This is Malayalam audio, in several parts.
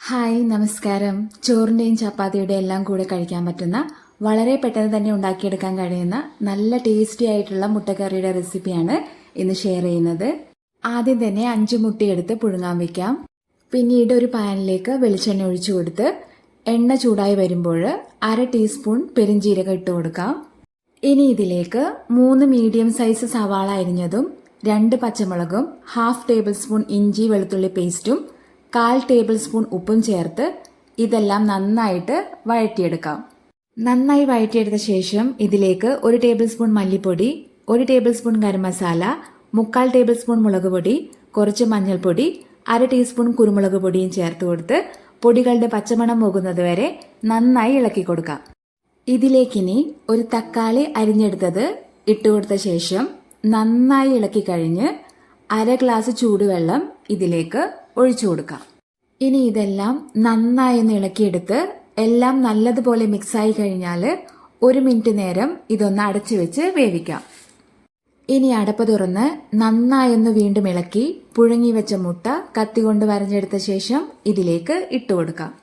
ഹായ് നമസ്കാരം. ചോറിൻ്റെയും ചപ്പാത്തിയുടെയും എല്ലാം കൂടെ കഴിക്കാൻ പറ്റുന്ന വളരെ പെട്ടെന്ന് തന്നെ ഉണ്ടാക്കിയെടുക്കാൻ കഴിയുന്ന നല്ല ടേസ്റ്റി ആയിട്ടുള്ള മുട്ടക്കറിയുടെ റെസിപ്പിയാണ് ഇന്ന് ഷെയർ ചെയ്യുന്നത്. ആദ്യം തന്നെ 5 മുട്ടയെടുത്ത് പുഴുങ്ങാൻ വെക്കാം. പിന്നീട് ഒരു പാനിലേക്ക് വെളിച്ചെണ്ണ ഒഴിച്ചു കൊടുത്ത് എണ്ണ ചൂടായി വരുമ്പോൾ 1/2 ടീസ്പൂൺ പെരിഞ്ജീരകം ഇട്ട് കൊടുക്കാം. ഇനി ഇതിലേക്ക് 3 മീഡിയം സൈസ് സവാള അരിഞ്ഞതും 2 പച്ചമുളകും 1/2 ടേബിൾ സ്പൂൺ ഇഞ്ചി വെളുത്തുള്ളി പേസ്റ്റും 1/4 ടേബിൾ സ്പൂൺ ഉപ്പും ചേർത്ത് ഇതെല്ലാം നന്നായിട്ട് വഴറ്റിയെടുക്കാം. നന്നായി വഴറ്റിയെടുത്ത ശേഷം ഇതിലേക്ക് 1 ടേബിൾ സ്പൂൺ മല്ലിപ്പൊടി, 1 table spoon garam masala, 3/4 table spoon മുളക് പൊടി, കുറച്ച് മഞ്ഞൾപ്പൊടി, 1/2 ടീസ്പൂൺ കുരുമുളക് പൊടിയും ചേർത്ത് കൊടുത്ത് പൊടികളുടെ പച്ചമണം പോകുന്നത് വരെ നന്നായി ഇളക്കി കൊടുക്കാം. ഇതിലേക്കിനി ഒരു തക്കാളി അരിഞ്ഞെടുത്തത് ഇട്ടുകൊടുത്ത ശേഷം നന്നായി ഇളക്കി കഴിഞ്ഞ് 1/2 ഗ്ലാസ് ചൂടുവെള്ളം ഇതിലേക്ക് ഒഴിച്ചു കൊടുക്കാം. ഇനി ഇതെല്ലാം നന്നായി ഒന്ന് ഇളക്കിയെടുത്ത് എല്ലാം നല്ലതുപോലെ മിക്സായി കഴിഞ്ഞാൽ 1 മിനിറ്റ് നേരം ഇതൊന്ന് അടച്ചു വെച്ച് വേവിക്കാം. ഇനി അടപ്പ് തുറന്ന് നന്നായി ഒന്ന് വീണ്ടും ഇളക്കി പുഴുങ്ങി വെച്ച മുട്ട കത്തി കൊണ്ട് വരഞ്ഞെടുത്ത ശേഷം ഇതിലേക്ക് ഇട്ട് കൊടുക്കാം.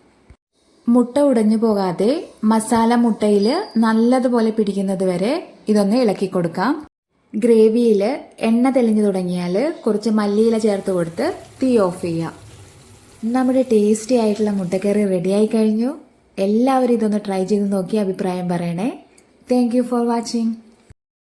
മുട്ട ഉടഞ്ഞു പോകാതെ മസാല മുട്ടയിൽ നല്ലതുപോലെ പിടിക്കുന്നത് വരെ ഇതൊന്ന് ഇളക്കി കൊടുക്കാം. ഗ്രേവിയിൽ എണ്ണ തെളിഞ്ഞു തുടങ്ങിയാൽ കുറച്ച് മല്ലിയില ചേർത്ത് കൊടുത്ത് തീ ഓഫ് ചെയ്യാം. നമ്മുടെ ടേസ്റ്റി ആയിട്ടുള്ള മുട്ടക്കറി റെഡിയായി കഴിഞ്ഞു. എല്ലാവരും ഇതൊന്ന് ട്രൈ ചെയ്ത് നോക്കി അഭിപ്രായം പറയണേ. Thank you for watching.